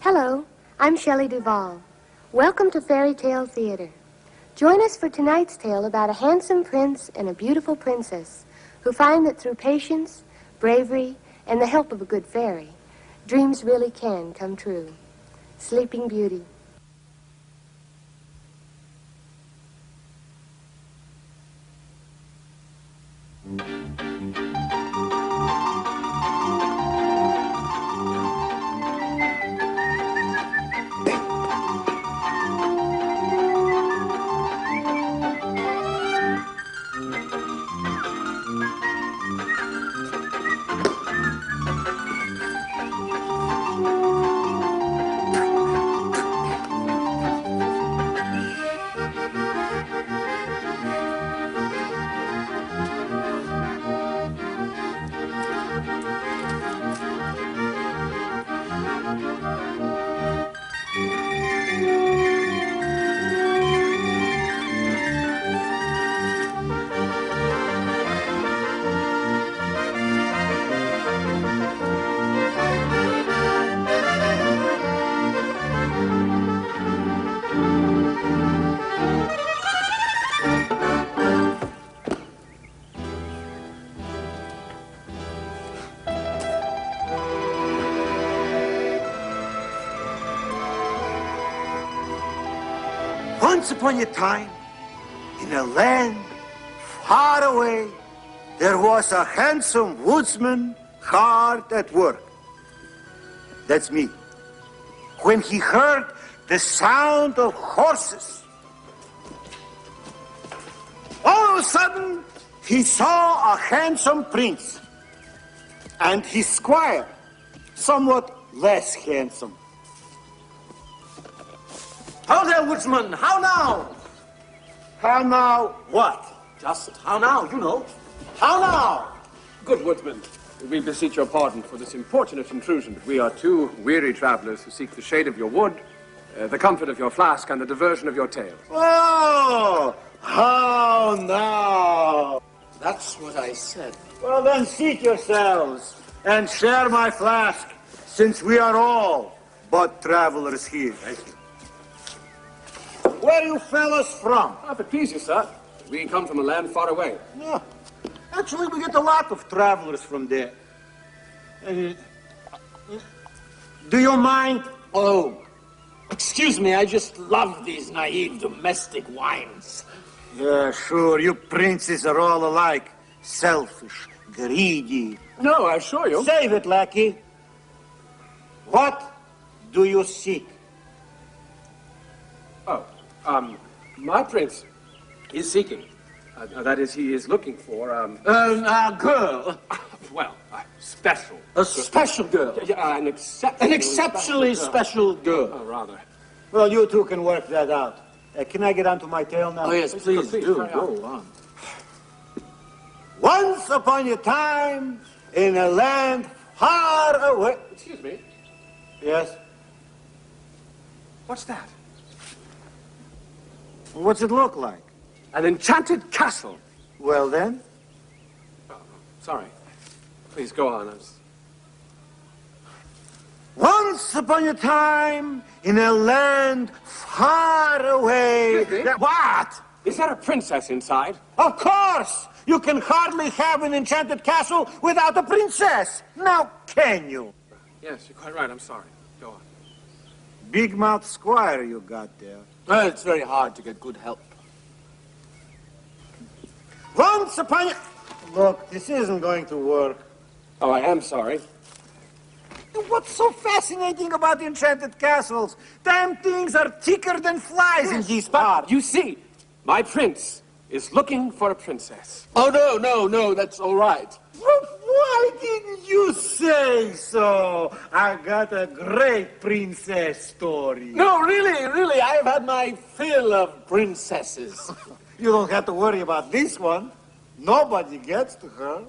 Hello, I'm Shelley Duvall. Welcome to Fairy Tale Theater. Join us for tonight's tale about a handsome prince and a beautiful princess who find that through patience, bravery, and the help of a good fairy, dreams really can come true. Sleeping Beauty. Once upon a time, in a land far away, there was a handsome woodsman hard at work. That's me. When he heard the sound of horses, all of a sudden, he saw a handsome prince and his squire, somewhat less handsome. How there, woodsman? How now? How now what? Just how now, you know. How now? Good woodsman, we beseech your pardon for this importunate intrusion. We are two weary travelers who seek the shade of your wood, the comfort of your flask, and the diversion of your tale. Oh, how now? That's what I said. Well, then seat yourselves and share my flask, since we are all but travelers here. Thank you. Where are you fellas from? If it please you, sir, we come from a land far away. No. Actually, we get a lot of travelers from there. Do you mind? Oh, excuse me, I just love these naive domestic wines. Yeah, sure. You princes are all alike. Selfish, greedy. No, I assure you. Save it, lackey. What do you seek? Oh, my prince is seeking. That is, he is looking for, A girl. well, special. A special girl. Yeah, an Exceptionally special girl. Oh, rather. Well, you two can work that out. Can I get onto my tale now? Oh, yes, please do. Go on. Once upon a time, in a land far away... Excuse me. Yes? What's that? What's it look like? An enchanted castle. Well, then? Oh, sorry. Please go on. Once upon a time, in a land far away... Excuse me? What? Is there a princess inside? Of course! You can hardly have an enchanted castle without a princess. Now, can you? Yes, you're quite right. I'm sorry. Go on. Big mouth squire you got there. Well, it's very hard to get good help. Once upon a... Look, this isn't going to work. Oh, I am sorry. What's so fascinating about enchanted castles? Damn things are thicker than flies in these parts. You see, my prince is looking for a princess. Oh, no, that's all right. Well, why didn't you say so? I got a great princess story. No, really, I have had my fill of princesses. You don't have to worry about this one. Nobody gets to her.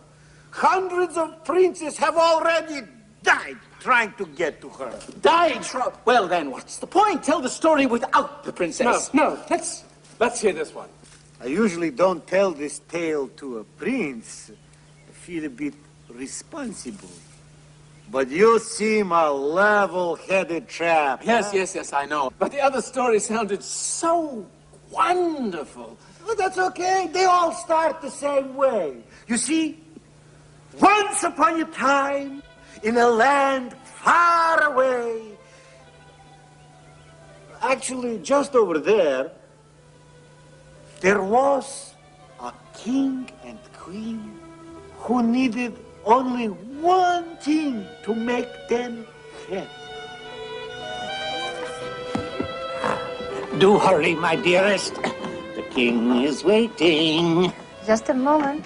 Hundreds of princes have already died trying to get to her. Died? Well, then, what's the point? Tell the story without the princess. No, let's hear this one. I usually don't tell this tale to a prince. I feel a bit responsible. But you seem a level-headed chap. Yes, I know. But the other story sounded so wonderful. Well, that's okay. They all start the same way. You see, once upon a time, in a land far away, actually just over there was a king and queen who needed only one thing to make them happy. Do hurry, my dearest. The king is waiting. Just a moment.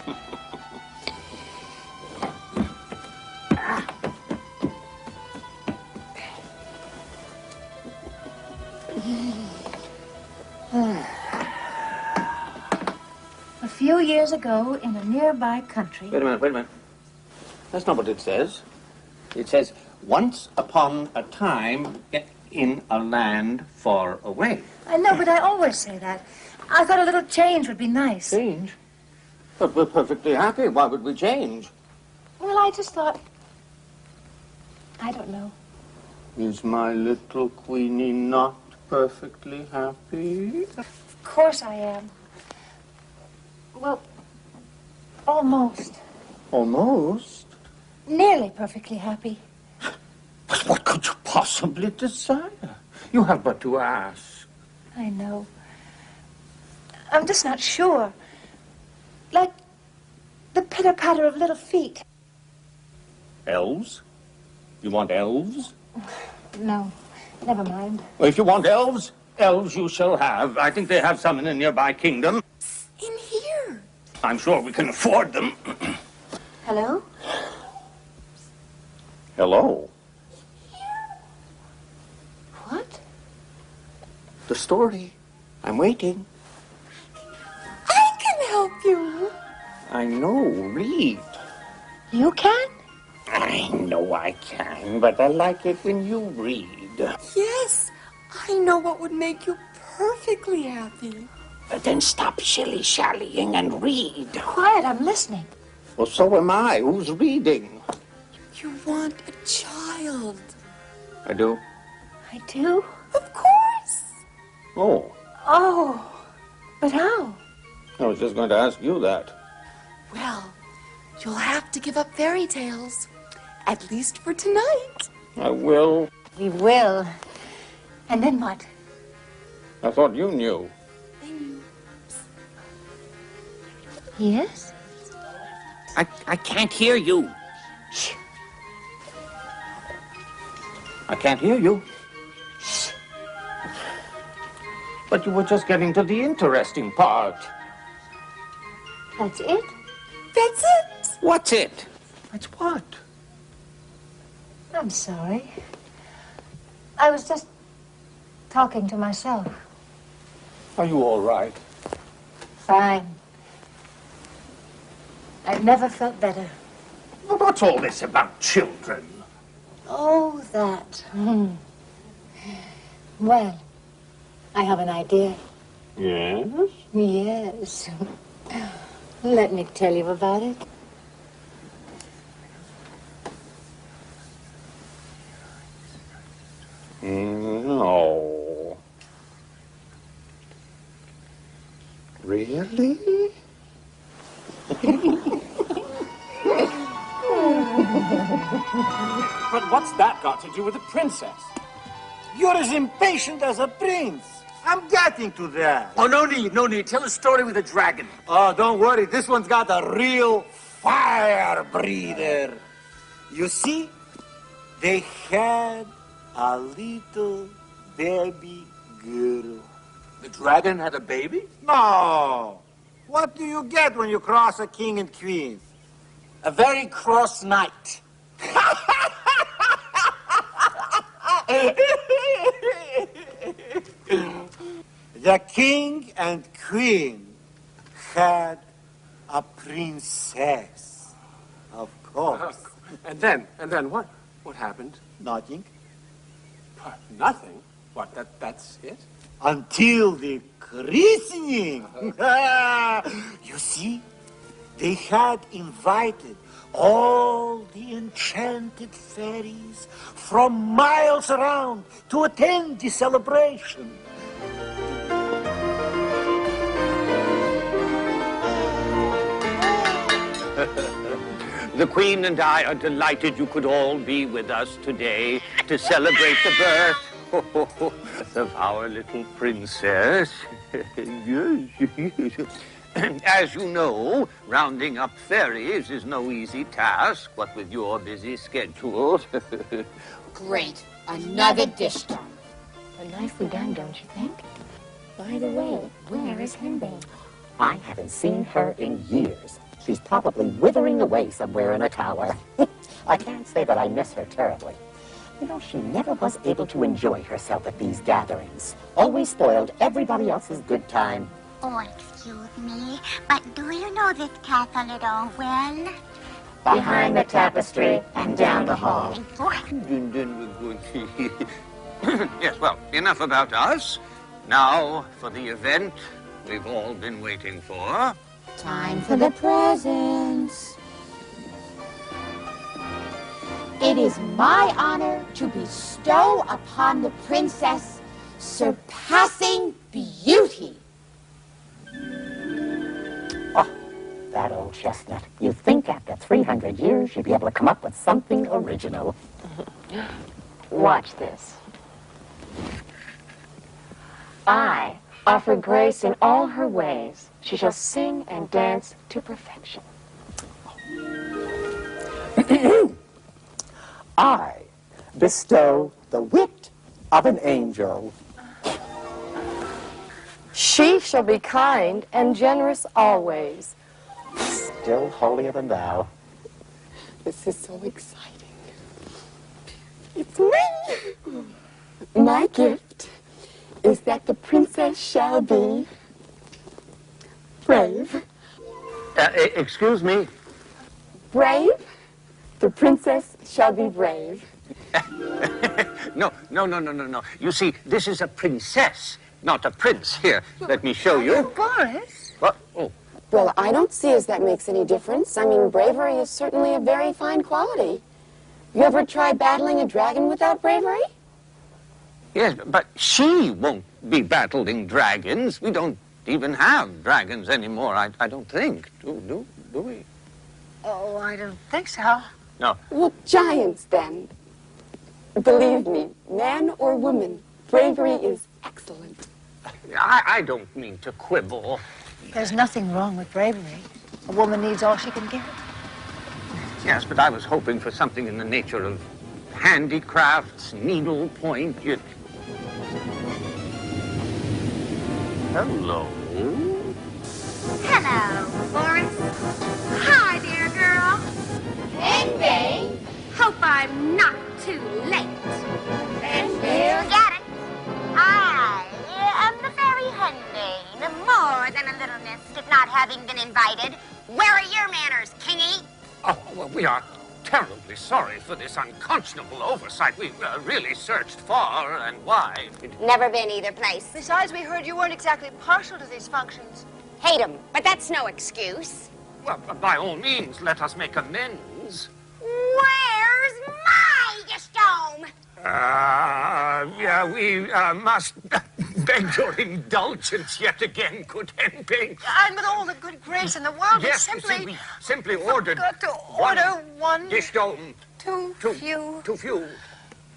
A few years ago, in a nearby country... Wait a minute. That's not what it says. It says, once upon a time in a land far away. I know, but I always say that. I thought a little change would be nice. Change? But we're perfectly happy. Why would we change? Well, I just thought... I don't know. Is my little Queenie not perfectly happy? Of course I am. Well, almost. Almost? Nearly perfectly happy. But what could you possibly desire? You have but to ask. I know. I'm just not sure. Like the pitter-patter of little feet. Elves? You want elves? No, never mind. Well, if you want elves, elves you shall have. I think they have some in a nearby kingdom. In here. I'm sure we can afford them. Hello? Hello. What? The story. I'm waiting. I can help you. I know. Read. You can? I know I can, but I like it when you read. Yes, I know what would make you perfectly happy. Then stop shilly-shallying and read. Quiet, I'm listening. Well, so am I. Who's reading? You want a child. I do. I do? Of course. Oh, Oh, but how? I was just going to ask you that. Well, you'll have to give up fairy tales. At least for tonight. I will. We will. And then what? I thought you knew. Yes? I can't hear you. Shh. I can't hear you. Shh. But you were just getting to the interesting part. That's it? That's it. What's it? It's what? I'm sorry. I was just talking to myself. Are you all right? Fine. I've never felt better. Well, what's all this about children? Oh, that. Well, I have an idea. Yes? Yes. Let me tell you about it. No. Really? But what's that got to do with the princess? You're as impatient as a prince. I'm getting to that. Oh, no need. Tell a story with a dragon. Oh, don't worry. This one's got a real fire breather. You see, they had a little baby girl. The dragon had a baby? No. What do you get when you cross a king and queen? A very cross knight. The king and queen had a princess, of course. And then what happened? Nothing. Nothing. What, that's it? Until the christening. You see, they had invited all the enchanted fairies from miles around to attend the celebration. The Queen and I are delighted you could all be with us today to celebrate the birth of our little princess. As you know, rounding up fairies is no easy task, what with your busy schedule. Great. Another dish done. Nicely done, don't you think? By the way, where is Henbei? I haven't seen her in years. She's probably withering away somewhere in a tower. I can't say that I miss her terribly. You know, she never was able to enjoy herself at these gatherings. Always spoiled everybody else's good time. Oh, excuse me, but do you know this castle at all well? Behind the tapestry and down the hall. Yes, well, enough about us. Now for the event we've all been waiting for. Time for the presents. It is my honor to bestow upon the princess surpassing beauty. Oh, that old chestnut. You'd think after 300 years you'd be able to come up with something original. Watch this. I offer grace in all her ways. She shall sing and dance to perfection. I bestow the wit of an angel. She shall be kind and generous always. Still holier than thou. This is so exciting. It's me! My gift is that the princess shall be brave. Excuse me? Brave? The princess shall be brave. No. You see, this is a princess, not a prince. Here, let me show you. Boris? What? Oh. Well, I don't see as that makes any difference. I mean, bravery is certainly a very fine quality. You ever try battling a dragon without bravery? Yes, but she won't be battling dragons. We don't even have dragons anymore, I don't think. Do we? Oh, I don't think so. No. Well, giants, then. Believe me, man or woman, bravery is excellent. I don't mean to quibble. There's nothing wrong with bravery. A woman needs all she can get. Yes, but I was hoping for something in the nature of handicrafts, needlepoint. Hello. Hello, Boris. Hi, dear girl. Henbei. Hope I'm not too late. Henbei. You get it. I am the fairy Henbei, more than a little missed at not having been invited. Where are your manners, Kingy? Oh, well, we are terribly sorry for this unconscionable oversight. We really searched far and wide. Never been either place. Besides, we heard you weren't exactly partial to these functions. Hate 'em, but that's no excuse. Well, by all means, let us make amends. Where's my gestome? Yeah, we must beg your indulgence yet again, good Henbei. And with all the good grace in the world, Yes, you see, we simply ordered forgot to order one dishstone. too few. Too few.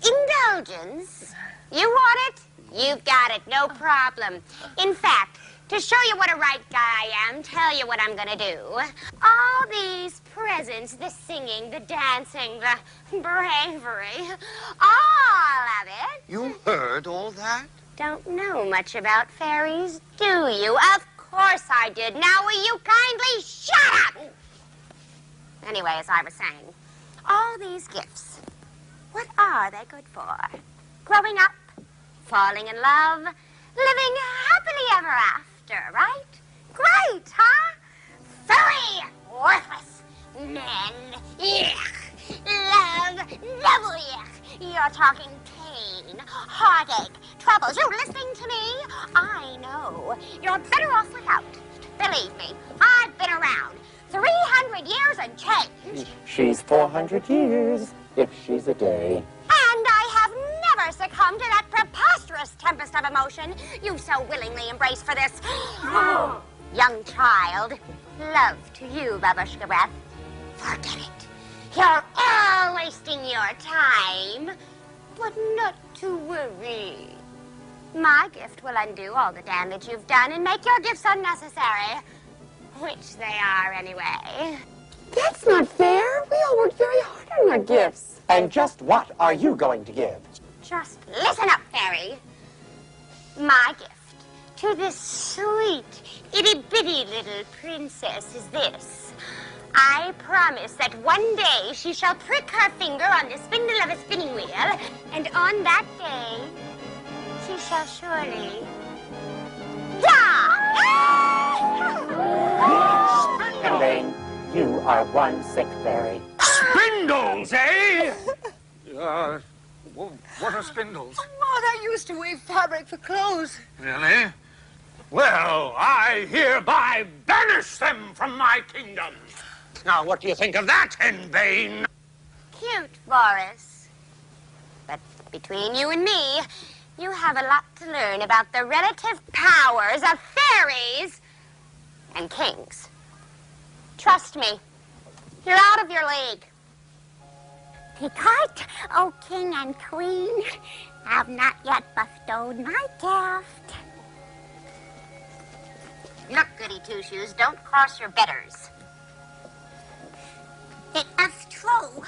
Indulgence? You want it? You've got it, no problem. In fact, to show you what a right guy I am, tell you what I'm gonna do. All these presents, the singing, the dancing, the bravery, all of it. You heard all that? Don't know much about fairies, do you? Of course I did. Now will you kindly shut up? Anyway, as I was saying, all these gifts, what are they good for? Growing up, falling in love, living happily ever after, right? Great, huh? Fairy, worthless. Men, yuck. Love, double yuck. You're talking pain, heartache, troubles. You listening to me? I know. You're better off without. Believe me, I've been around. 3 She's 400 years, if she's a day. And I have never succumbed to that preposterous tempest of emotion you so willingly embrace for this young child. Love to you, Babushka Breath. Forget it. You're all wasting your time. But not to worry. My gift will undo all the damage you've done and make your gifts unnecessary. Which they are, anyway. That's not fair. We all worked very hard on our gifts. And just what are you going to give? Just listen up, Faerie. My gift to this sweet, itty-bitty little princess is this. I promise that one day she shall prick her finger on the spindle of a spinning wheel, and on that day, she shall surely die! Henbane, you are one sick fairy. Spindles, eh? What are spindles? Mother used to weave fabric for clothes. Really? Well, I hereby banish them from my kingdom. Now, what do you think of that, Henbane? Cute, Boris. But between you and me, you have a lot to learn about the relative powers of fairies and kings. Trust me, you're out of your league. Picard, O king and queen, have not yet bestowed my gift. Look, Goody Two-Shoes, don't cross your betters. It is true.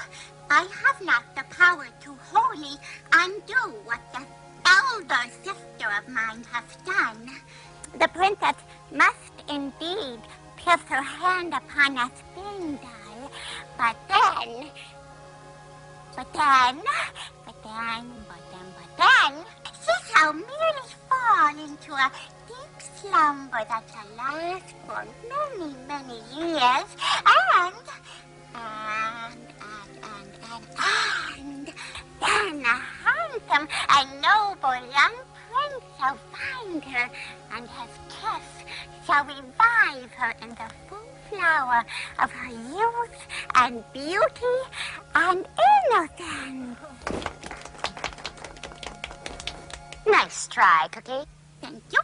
I have not the power to wholly undo what the elder sister of mine has done. The princess must indeed place her hand upon a spindle, but then, she shall merely fall into a deep slumber that shall last for many, many years, and then a handsome and noble young prince shall find her, and his kiss shall revive her in the full flower of her youth and beauty and innocence. Nice try, Cookie. Thank you.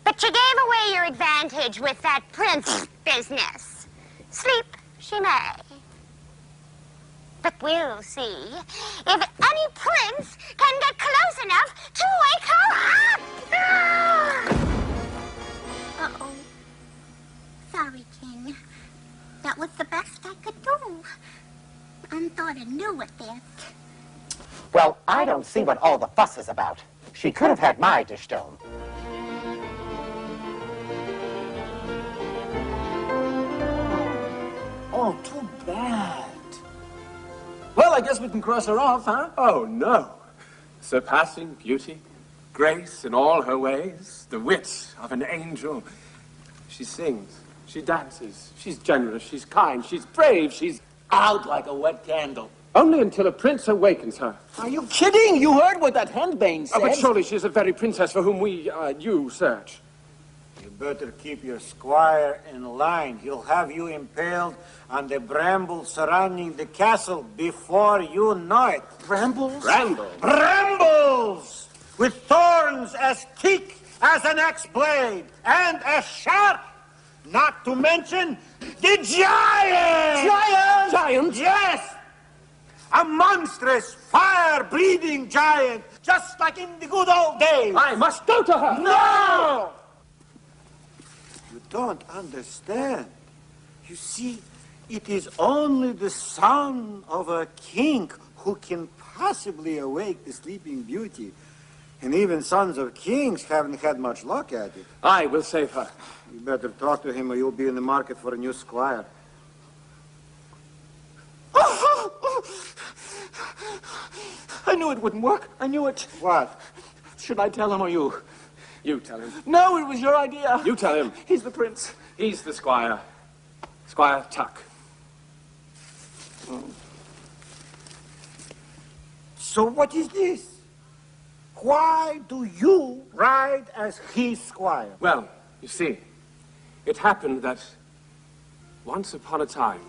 But you gave away your advantage with that prince business. Sleep she may. But we'll see if any prince can get close enough to wake her up. Uh-oh. Sorry, King. That was the best I could do. I thought I knew it did. Well, I don't see what all the fuss is about. She could have had my dish dome. Oh, too bad. Well, I guess we can cross her off, huh? Oh, no. Surpassing beauty, grace in all her ways, the wit of an angel. She sings, she dances, she's generous, she's kind, she's brave, she's Out like a wet candle. only until a prince awakens her. Are you kidding? You heard what that Henbane said. Oh, but surely she's the very princess for whom you search. You better keep your squire in line. He'll have you impaled on the brambles surrounding the castle before you know it. Brambles? Bramble. Brambles! With thorns as thick as an axe blade and as sharp, not to mention the giant! Giant? Giant? Yes! A monstrous, fire-breathing giant, just like in the good old days. I must go to her. No! You don't understand. You see, it is only the son of a king who can possibly awake the sleeping beauty. And even sons of kings haven't had much luck at it. I will save her. You better talk to him or you'll be in the market for a new squire. I knew it wouldn't work. I knew it. What? Should I tell him or you? You tell him. No, it was your idea. You tell him. He's the prince. He's the squire. Squire Tuck. So what is this? Why do you ride as his squire? Well, you see, it happened that once upon a time,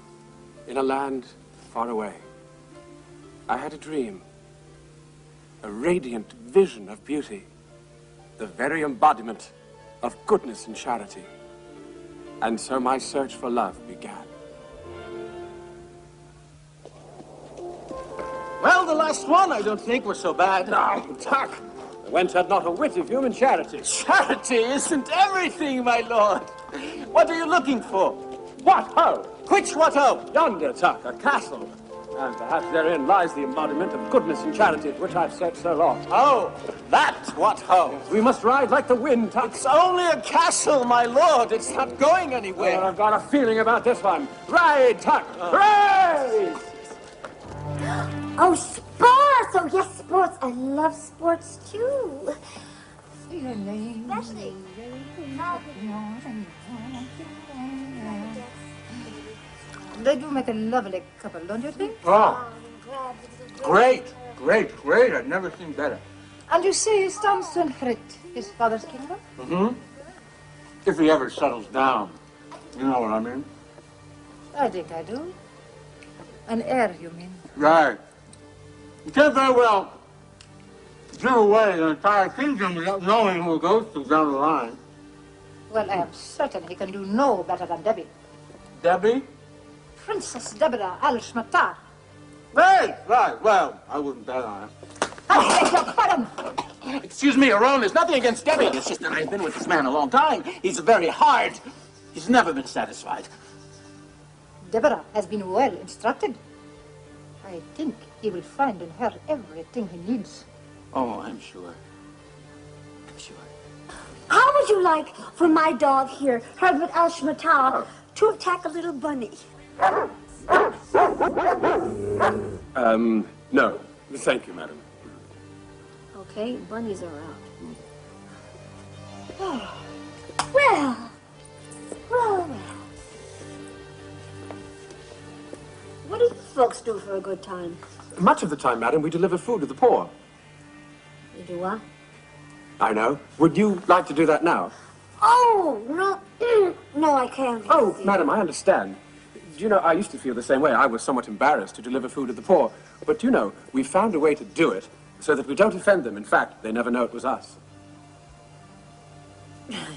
in a land far away, I had a dream, a radiant vision of beauty, the very embodiment of goodness and charity. And so my search for love began. Well, the last one I don't think was so bad. Now, Tuck, the wench had not a whit of human charity. Charity isn't everything, my lord. What are you looking for? What ho? Which what ho? Yonder, Tuck, a castle. And perhaps therein lies the embodiment of goodness and charity at which I've searched so long. Oh, that's what ho. We must ride like the wind, Tuck. It's only a castle, my lord. It's not going anywhere. I've got a feeling about this one. Ride, Tuck! Ride! Oh, sports! Oh, yes, sports. I love sports, too. Especially. They do make a lovely couple, don't you think? Oh, great. I've never seen better. And you say stands to inherit his father's kingdom? Mm-hmm. If he ever settles down. You know what I mean? I think I do. An heir, you mean? Right. You can't very well give away an entire kingdom without knowing who it goes to down the line. Well, I am certain he can do no better than Debbie. Debbie? Princess Deborah Al-Shmatar. Right. Well, I wouldn't bet on it. I beg your pardon. Excuse me, Aaron, there's nothing against Debbie. It's just that I've been with this man a long time. He's very hard. He's never been satisfied. Deborah has been well instructed. I think he will find in her everything he needs. Oh, I'm sure. How would you like for my dog here, Herbert Al-Shmatar, to attack a little bunny? No. Thank you, madam. Okay, bunnies are out. Well. What do you folks do for a good time? Much of the time, madam, we deliver food to the poor. You do what? I know. Would you like to do that now? Oh, no. No, I can't. Oh, madam, I understand. Do you know, I used to feel the same way. I was somewhat embarrassed to deliver food to the poor. But you know, we found a way to do it so that we don't offend them. In fact, they never know it was us.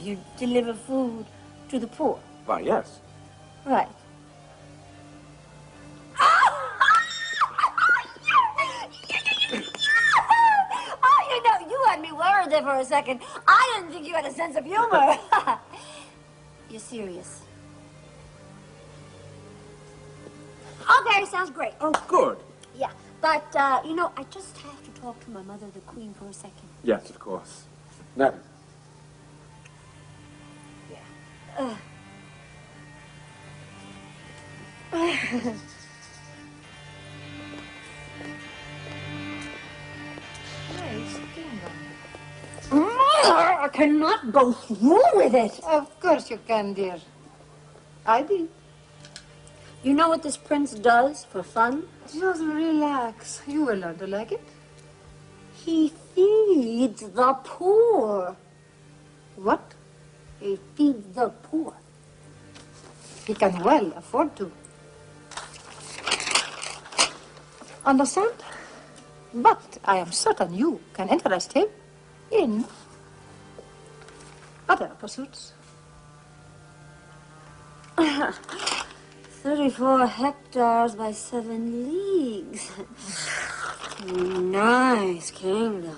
You deliver food to the poor? Why, yes. Right. You had me worried there for a second. I didn't think you had a sense of humor. You're serious. Okay, sounds great. Oh, good. Yeah, but, you know, I just have to talk to my mother, the Queen, for a second. Yes, of course. Now. Yeah. Mother, I cannot go through with it. Of course you can, dear. I did. You know what this prince does for fun? Just relax. You will learn to like it. He feeds the poor. What? He feeds the poor. He can well afford to. Understand? But I am certain you can interest him in other pursuits. 34 hectares by 7 leagues. Nice kingdom.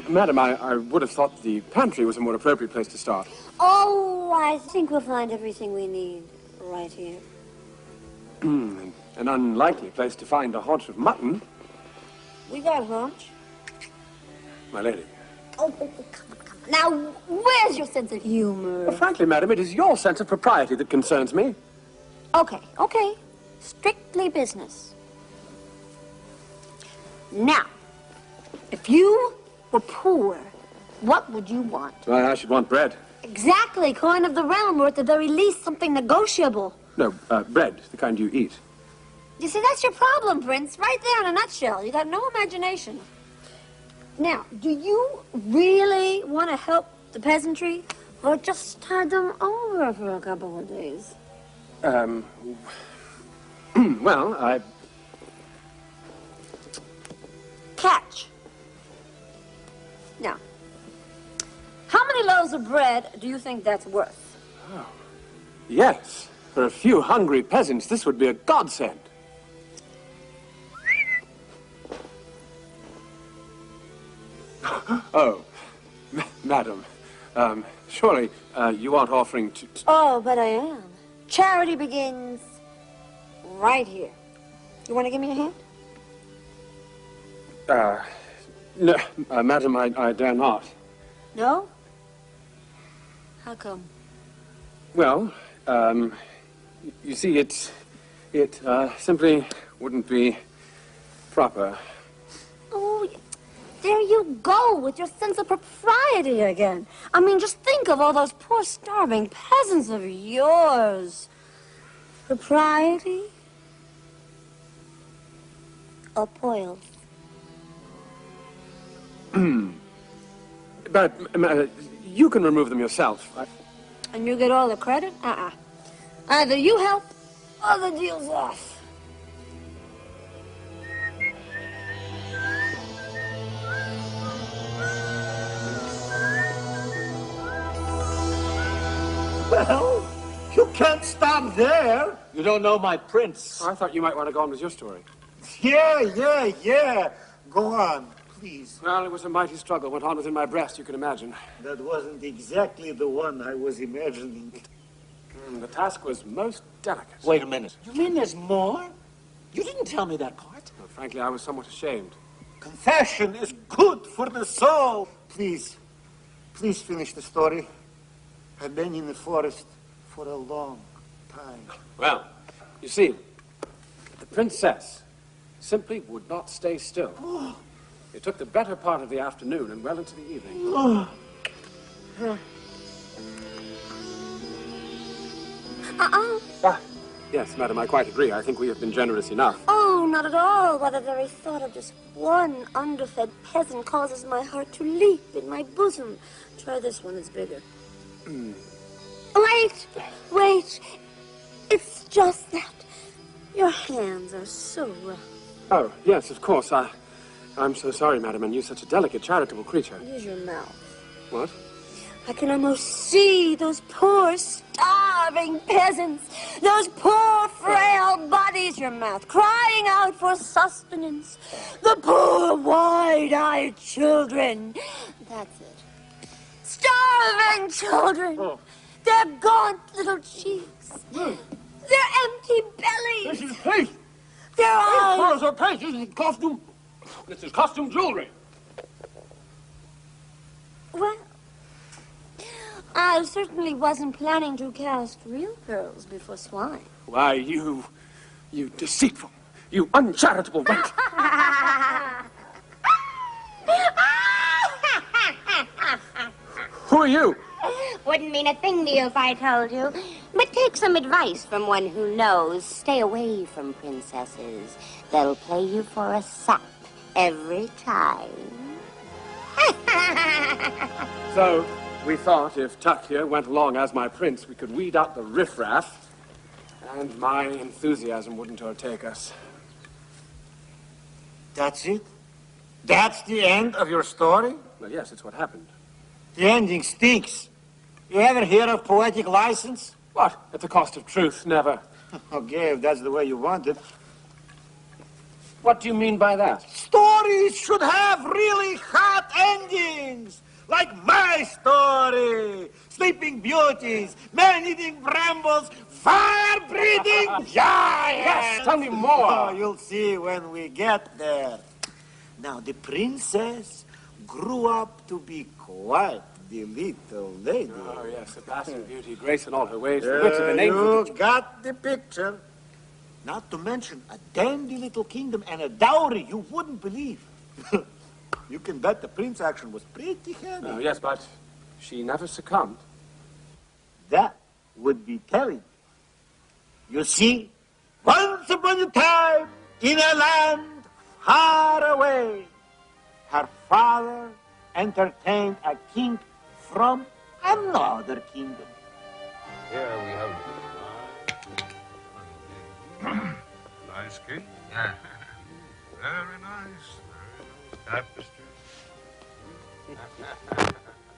Madam, I would have thought the pantry was a more appropriate place to start. Oh, I think we'll find everything we need right here. An unlikely place to find a haunch of mutton. We got haunch. My lady. Oh, come. Now, where's your sense of humor? Well, frankly, madam, it is your sense of propriety that concerns me. Okay. Strictly business. Now, if you were poor, what would you want? Well, I should want bread. Exactly, coin of the realm, or at the very least, something negotiable. No, bread, the kind you eat. You see, that's your problem, Prince. Right there in a nutshell. You got no imagination. Now, do you really want to help the peasantry, or just tide them over for a couple of days? Well, I... Catch. Now, how many loaves of bread do you think that's worth? Oh, yes. For a few hungry peasants, this would be a godsend. Oh, madam, surely you aren't offering to... Oh, but I am. Charity begins right here. You want to give me a hand? No, madam, I dare not. No? How come? Well, you see, it simply wouldn't be proper. Oh, there you go with your sense of propriety again. I mean, just think of all those poor starving peasants of yours. Propriety? Or poils? But you can remove them yourself. And you get all the credit? Either you help, or the deal's off. Well, you can't stop there. You don't know my prince. I thought you might want to go on with your story. Yeah. Go on, please. Well, it was a mighty struggle. Went on within my breast, you can imagine. That wasn't exactly the one I was imagining. The task was most delicate. Wait a minute. You mean there's more? You didn't tell me that part. Well, frankly, I was somewhat ashamed. Confession is good for the soul. Please finish the story. I've been in the forest for a long time. Well, you see, the princess simply would not stay still. It took the better part of the afternoon and well into the evening. Yes, madam, I quite agree. I think we have been generous enough. Oh, not at all. Why, the very thought of just one underfed peasant causes my heart to leap in my bosom. Try this one, it's bigger. Wait. It's just that your hands are so rough. Oh, yes, of course. I'm so sorry, madam, and you're such a delicate, charitable creature. Use your mouth. What? I can almost see those poor, starving peasants, those poor, frail bodies, your mouth, crying out for sustenance. The poor, wide-eyed children. That's it. Starving children. Their gaunt little cheeks. Their empty bellies. This is paint. Their eyes. This is paint. This is costume. This is costume jewelry. Well, I certainly wasn't planning to cast real pearls before swine. Why, you deceitful, you uncharitable wench. Who are you? Wouldn't mean a thing to you if I told you. But take some advice from one who knows. Stay away from princesses. They'll play you for a sap every time. So, we thought if Tuck here went along as my prince, we could weed out the riffraff, and my enthusiasm wouldn't overtake us. That's it? That's the end of your story? Well, yes, it's what happened. The ending stinks. You ever hear of poetic license? What? At the cost of truth? Never. Okay, if that's the way you want it. What do you mean by that? Stories should have really hot endings. Like my story. Sleeping beauties, man-eating brambles, fire-breathing giants. Yes, tell me more. Oh, you'll see when we get there. Now, the princess grew up to be quite the little lady. Oh, yes, surpassing beauty, grace in all her ways, the wit of an angel. You got the picture. Not to mention a dandy little kingdom and a dowry you wouldn't believe. You can bet the prince action was pretty heavy. Oh, yes, but she never succumbed. That would be telling. You see, Once upon a time, in a land far away, her father entertained a king from another kingdom. Here we have nice king. Yeah. Very nice. Tapestry.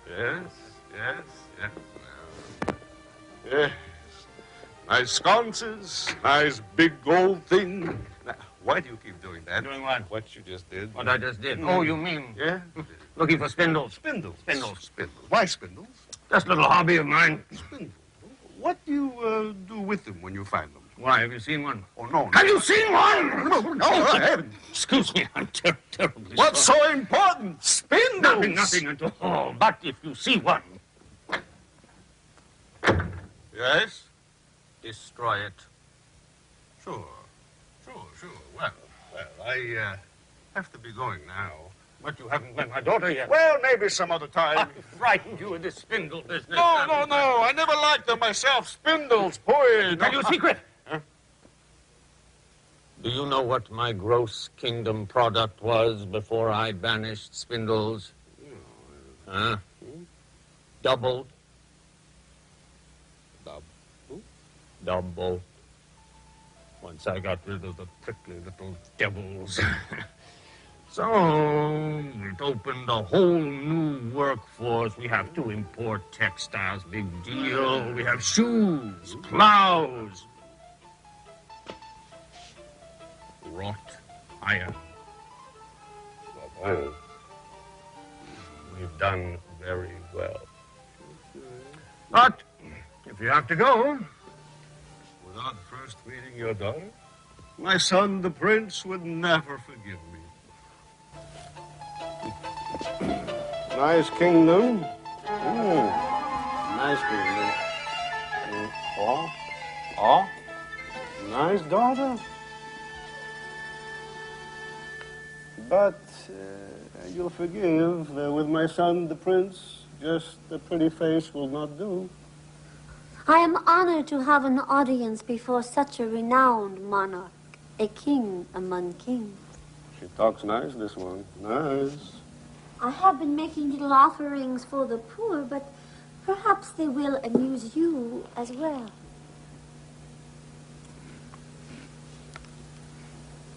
Yes, yes, yes. Yes. Nice sconces, nice big gold thing. Now, why do you keep doing that? Doing what? What you just did. What I just did? Oh, you mean? Yeah? Looking for spindles. Spindles. Spindles. Spindles. Why spindles? Just a little hobby of mine. Spindles. What do you do with them when you find them? Why, have you seen one? Oh, no. Have you seen one? No, I haven't. Excuse me, I'm terribly What's sorry. so important? Spindles. Nothing at all. But if you see one... Yes? Destroy it. Sure. Well, I have to be going now. But you haven't met my daughter yet. Well, maybe some other time. I frightened you with this spindle business. No. I never liked them myself. Spindles, boy. Tell you a secret. Huh? Do you know what my gross kingdom product was before I banished spindles? Huh? Doubled. Double. Once I got rid of the prickly little devils. So, it opened a whole new workforce. We have to import textiles, big deal. We have shoes, plows. Wrought iron. Well, We've done very well. But, if you have to go... Without first meeting your daughter, my son, the prince, would never forgive me. Nice kingdom. Nice kingdom. Oh, nice daughter. But you'll forgive, with my son, the prince, just a pretty face will not do. I am honored to have an audience before such a renowned monarch, a king among kings. She talks nice, this one. Nice. I have been making little offerings for the poor, but perhaps they will amuse you as well.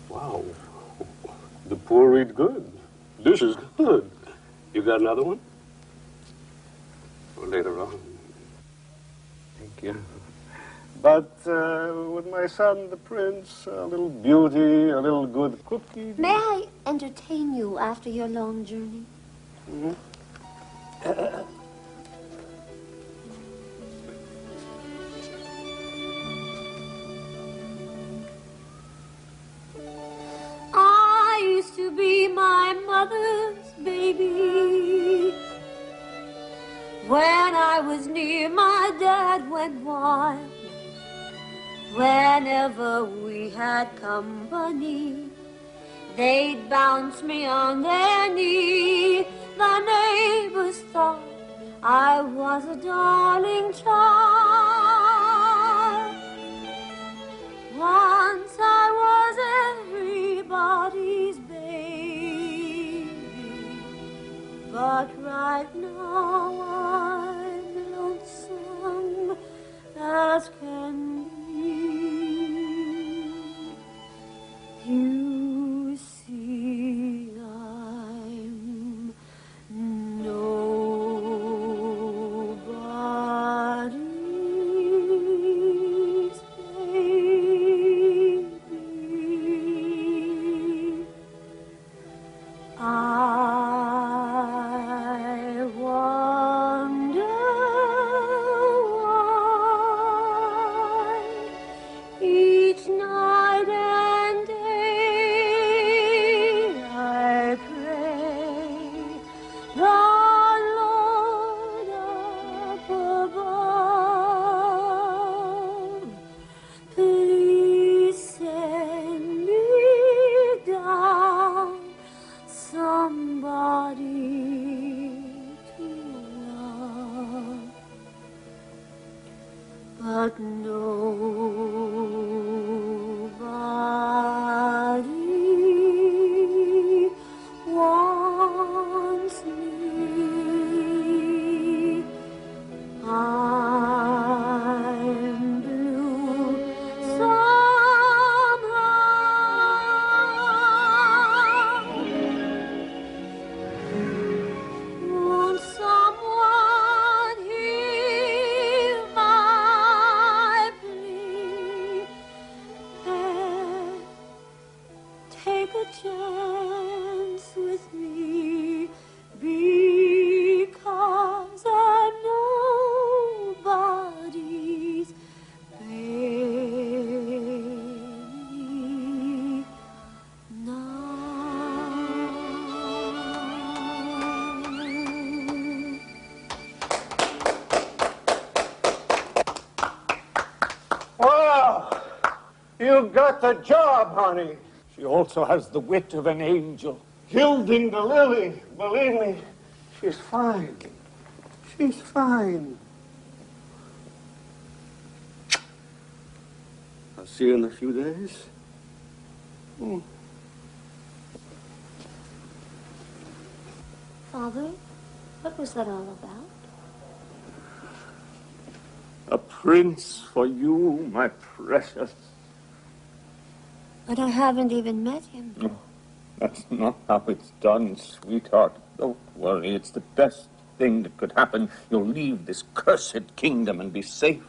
Wow. The poor eat good. This is good. You got another one? Or later on. Thank you. But with my son, the prince, a little beauty, a little good cookie. May I entertain you after your long journey? Mm-hmm. I used to be my mother's baby. When I was near, my dad went wild. Whenever we had company, they'd bounce me on their knee. The neighbors thought I was a darling child. Once I was everybody's baby, but right now I'm lonesome as can be. You see, I'm nobody's baby. I was chance with me because I'm nobody's baby now. Wow! You got the job, honey. She also has the wit of an angel. Gilding the lily, believe me, she's fine. She's fine. I'll see you in a few days. Father, what was that all about? A prince for you, my precious. But I haven't even met him. No, that's not how it's done, sweetheart. Don't worry, it's the best thing that could happen. You'll leave this cursed kingdom and be safe.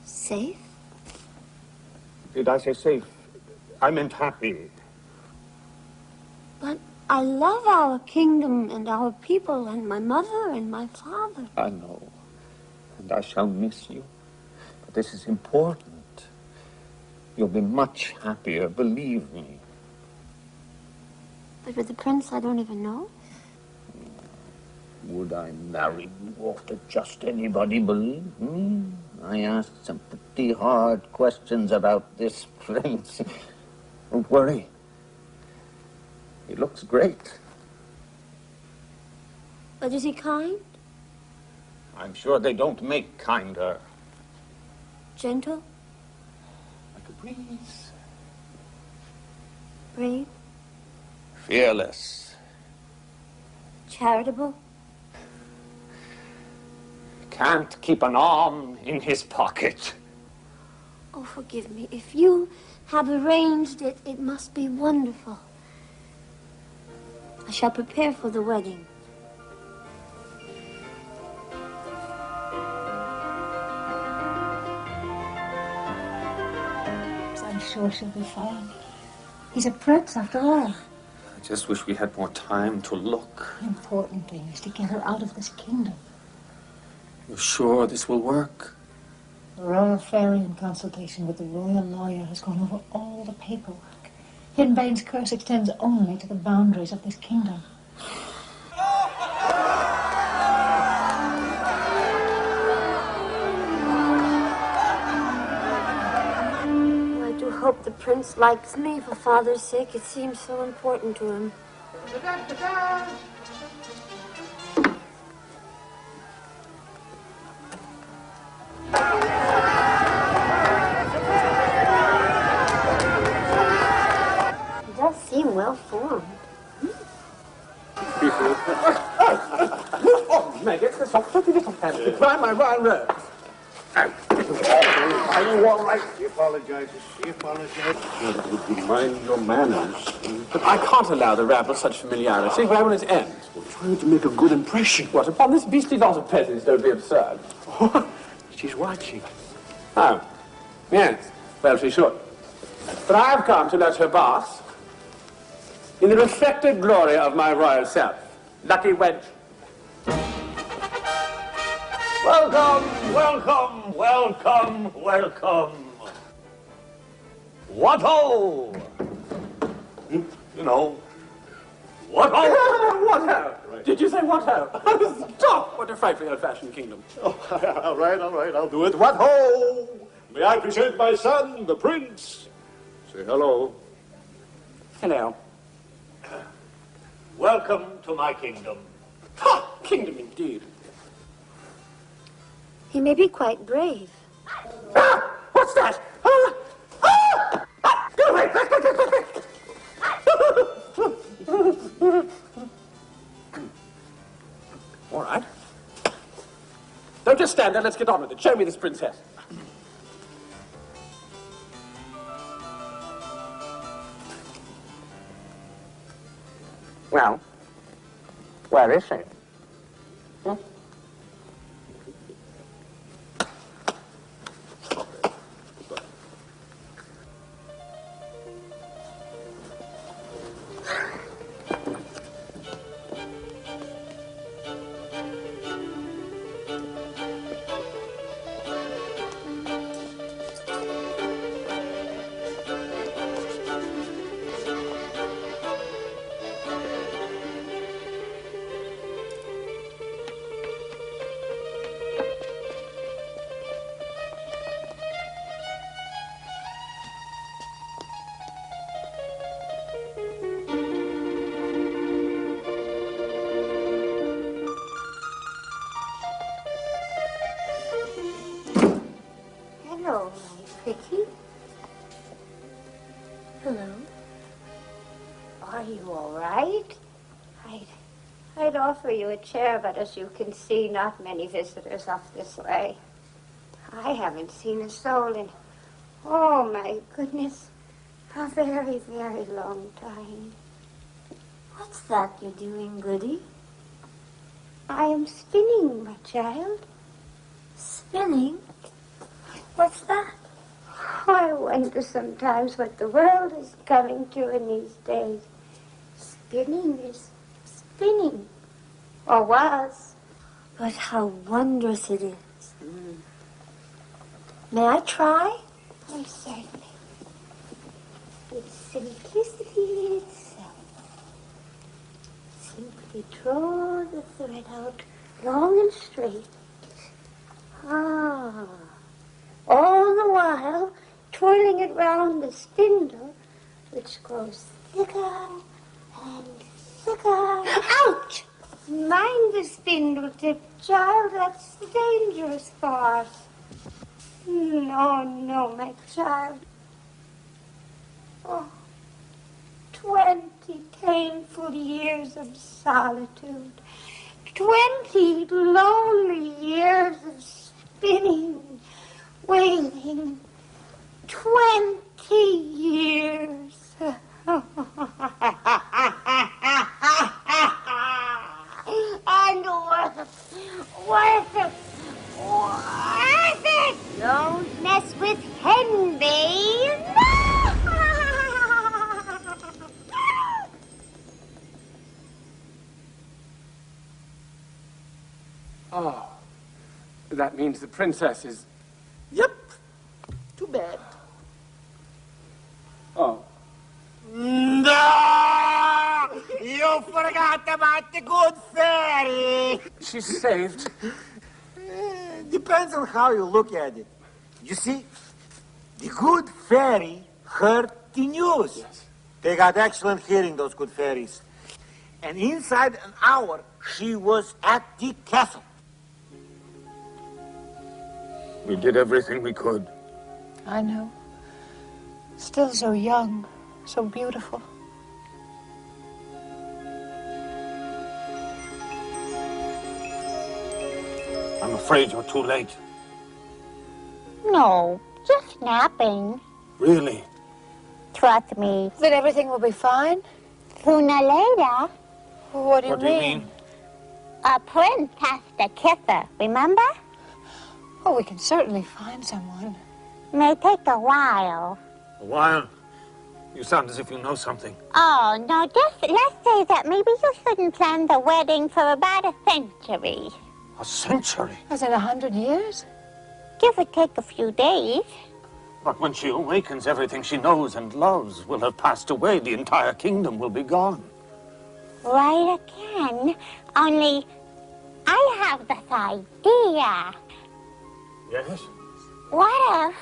Safe? Did I say safe? I meant happy. But I love our kingdom and our people and my mother and my father. I know. And I shall miss you. But this is important. You'll be much happier, believe me. But with the prince I don't even know? Would I marry you off to just anybody, believe? I asked some pretty hard questions about this prince. Don't worry. He looks great. But is he kind? I'm sure they don't make kinder. Gentle? Like a breeze. Brave? Fearless. Charitable? Can't keep an arm in his pocket. Oh, forgive me. If you have arranged it, it must be wonderful. I shall prepare for the wedding. I'm sure she'll be fine. He's a prince, after all. I just wish we had more time to look. The important thing is to get her out of this kingdom. You're sure this will work? The royal fairy, in consultation with the royal lawyer, has gone over all the paperwork. Hiddenbane's curse extends only to the boundaries of this kingdom. I do hope the prince likes me for father's sake. It seems so important to him. He does seem well formed. Oh, Meg, it's this pretty little hand. Decline my royal robes. I know all right. She apologizes. She apologizes. Would you mind your manners? But I can't allow the rabble such familiarity. Where will it end? We're trying to make a good impression. What, upon this beastly lot of peasants? Don't be absurd. She's watching. Oh, yes. Well, she should. But I have come to let her bask in the reflected glory of my royal self. Lucky wench. Welcome, welcome, welcome, welcome. What-ho! You know, what-ho! What-ho? Right. Did you say what-ho? Stop! What a frightfully old-fashioned kingdom. Oh, all right, I'll do it. What-ho! May I present my son, the prince? Say hello. Hello. Welcome to my kingdom. Ha! Kingdom indeed. He may be quite brave. Ah! What's that? Ah! Ah! Ah! Go away! Back, back, back, back, back. All right. Don't just stand there. Let's get on with it. Show me this princess. Well, where is she? Hmm? Hello. Are you all right? I'd offer you a chair, but as you can see, not many visitors up this way. I haven't seen a soul in, oh my goodness, a very, very long time. What's that you're doing, Goody? I am spinning, my child. Spinning? What's that? I wonder sometimes what the world is coming to in these days. Spinning is spinning, or was. But how wondrous it is. May I try? Oh, certainly. With simplicity in itself. Simply draw the thread out long and straight. Ah. All the while, twirling it round the spindle, which grows thicker and thicker. Ouch! Mind the spindle tip, child. That's the dangerous part. No, no, my child. Oh, 20 painful years of solitude. 20 lonely years of spinning, wailing. 20 years. And worth it. Worth it. Worth it. Don't mess with Henry. Oh, that means the princess is... Yep. Too bad. Oh. No! You forgot about the good fairy. She's saved. Depends on how you look at it. You see, the good fairy heard the news. Yes. They got excellent hearing, those good fairies. And inside an hour, she was at the castle. We did everything we could. I know. Still so young, so beautiful. I'm afraid you're too late. No, just napping. Really? Trust me. Then everything will be fine? Sooner or later, What do you What do you mean? a prince has to kiss her, remember? Oh, we can certainly find someone. May take a while. A while? You sound as if you know something. Oh, no, just let's say that maybe you shouldn't plan the wedding for about a century. A century? Is it 100 years? Give or take a few days. But when she awakens, everything she knows and loves will have passed away. The entire kingdom will be gone. Right again. Only I have this idea. Yes? What if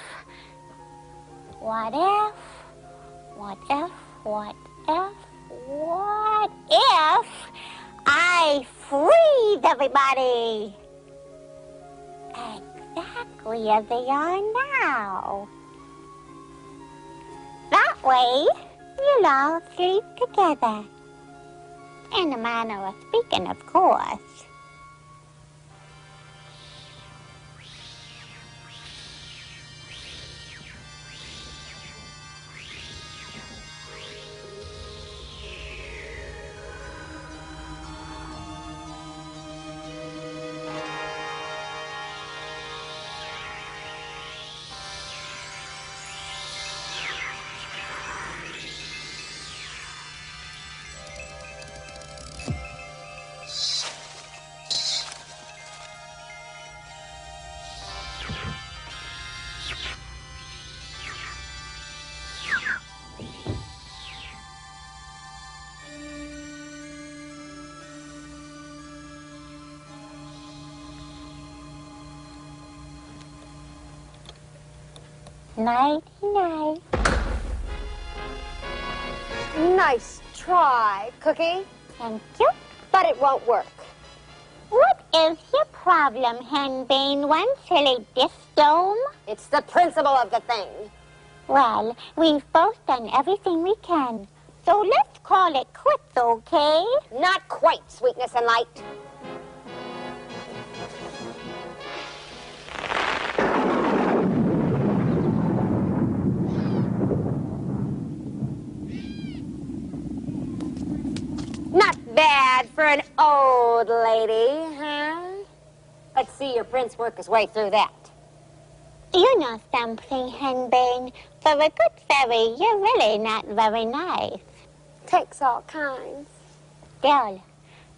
I freed everybody? Exactly as they are now. That way, you'll all sleep together. In a manner of speaking, of course. Night-night. Nice try, Cookie. Thank you. But it won't work. What is your problem, Henbane? One silly dish dome? It's the principle of the thing. Well, we've both done everything we can. So let's call it quits, okay? Not quite, sweetness and light. Not bad for an old lady, huh? Let's see your prince work his way through that. You know something, Henbane. For a good fairy, you're really not very nice. Takes all kinds. Still,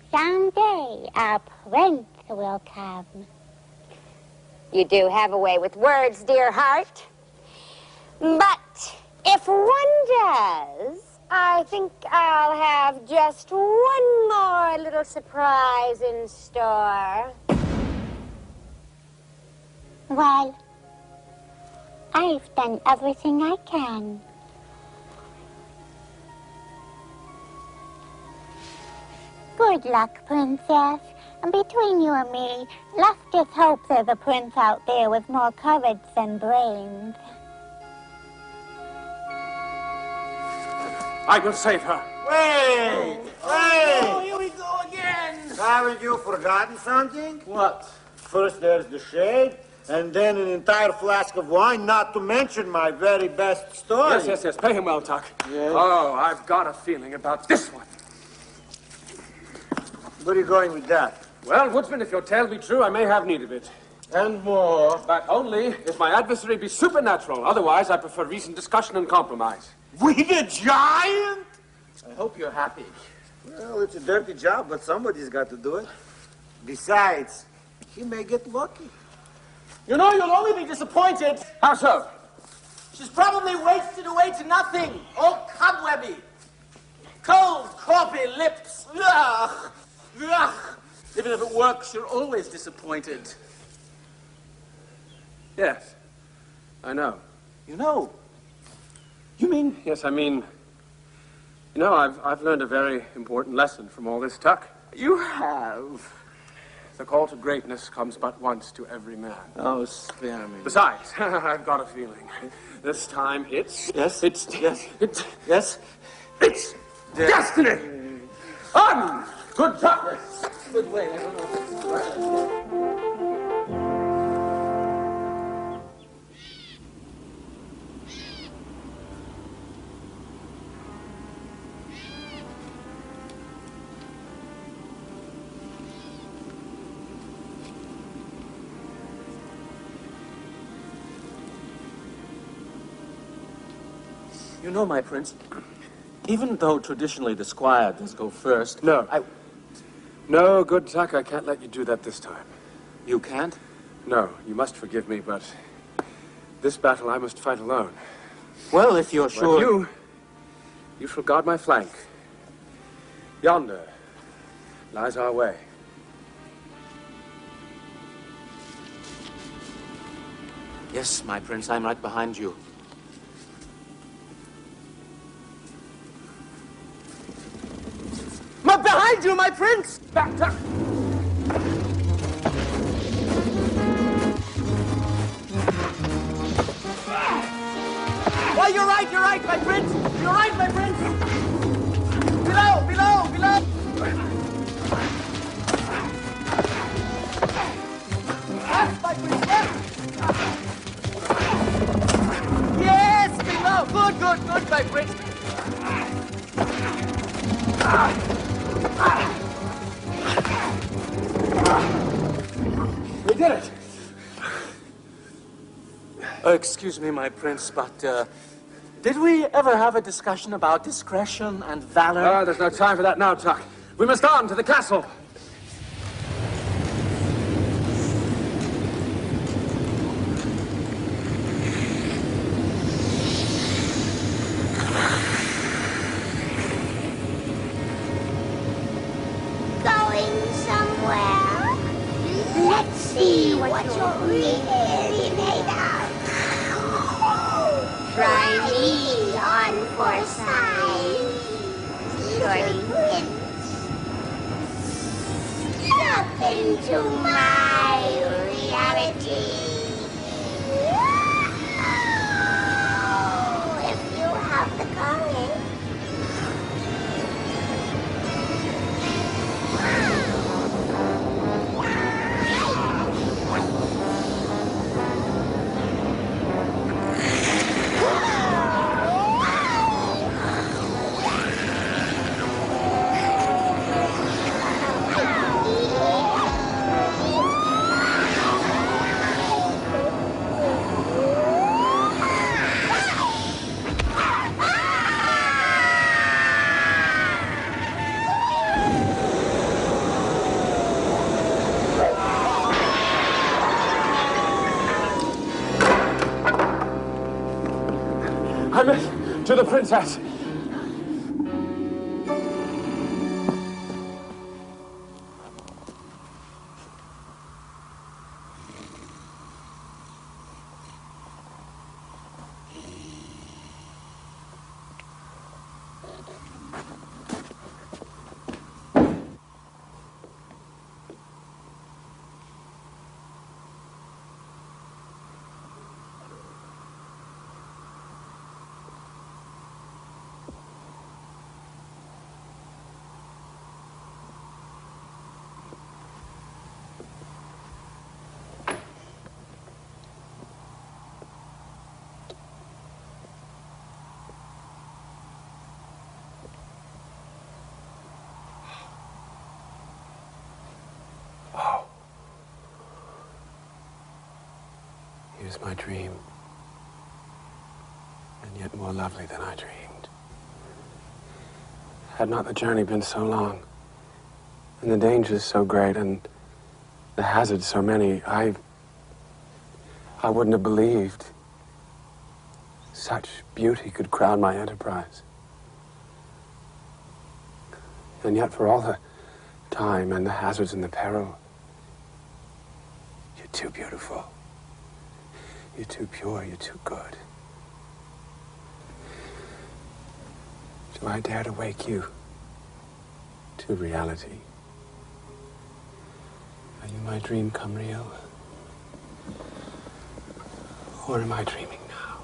someday a prince will come. You do have a way with words, dear heart. But if one does, I think I'll have just one more little surprise in store. Well, I've done everything I can. Good luck, Princess. And between you and me, let's just hope there's a prince out there with more courage than brains. I will save her. Wait! Oh, Wait! here we go again. Haven't you forgotten something? What? First there's the shade, and then an entire flask of wine, not to mention my very best story. Yes. Pay him well, Tuck. Yes. Oh, I've got a feeling about this one. Where are you going with that? Well, Woodsman, if your tale be true, I may have need of it. And more. But only if my adversary be supernatural. Otherwise, I prefer reasoned discussion and compromise. With a giant? I hope you're happy. Well, it's a dirty job, but somebody's got to do it. Besides, he may get lucky. You know, you'll only be disappointed. How so? She's probably wasted away to nothing. All cobwebby. Cold, corpy lips. Ugh. Ugh. Even if it works, you're always disappointed. Yes, I know. You know? You mean? Yes, I mean, you know, I've learned a very important lesson from all this, Tuck. You have. The call to greatness comes but once to every man. Oh, spare me. Besides, I've got a feeling. This time it's... Yes? It's... Yes? It's... Yes? It's destiny! On! Good Tuck! Good way. I don't know. You know, my prince, even though traditionally the squire does go first... No. No, good Tuck, I can't let you do that this time. You can't? No, you must forgive me, but this battle I must fight alone. Well, if you're sure... But you shall guard my flank. Yonder lies our way. Yes, my prince, I'm right behind you. I'm behind you, my prince! Back, Tuck! Oh, you're right, my prince! You're right, my prince! Below! Left, my prince, left! Yes, below! Good, my prince! We did it! Excuse me, my prince, but, did we ever have a discussion about discretion and valor? There's no time for that now, Tuck. We must on to the castle. Going somewhere? Let's see what you're really made of. Try me on for size. Surely wins. Step into my reality. Princess! Here's my dream, and yet more lovely than I dreamed. Had not the journey been so long, and the dangers so great, and the hazards so many, I wouldn't have believed such beauty could crown my enterprise. And yet for all the time and the hazards and the peril, you're too beautiful. You're too pure, you're too good. Do I dare to wake you to reality? Are you my dream come real? Or am I dreaming now?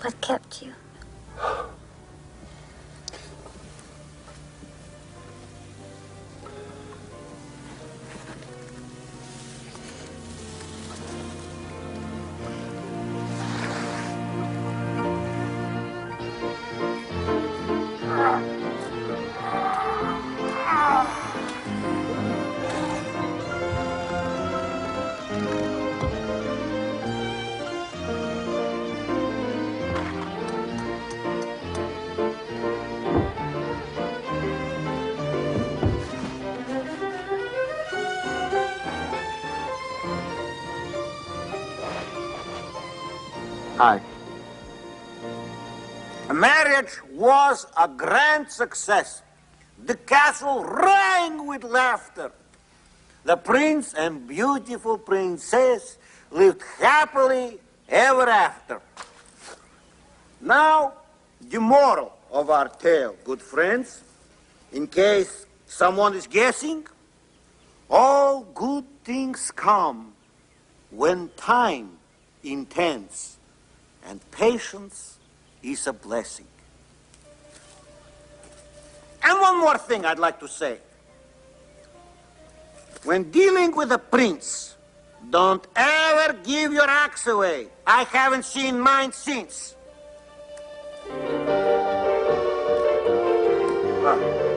What kept you? Hi. The marriage was a grand success. The castle rang with laughter. The prince and beautiful princess lived happily ever after. Now, the moral of our tale, good friends, in case someone is guessing, all good things come when time intends, and patience is a blessing. And one more thing I'd like to say. When dealing with a prince, don't ever give your axe away. I haven't seen mine since. Ah.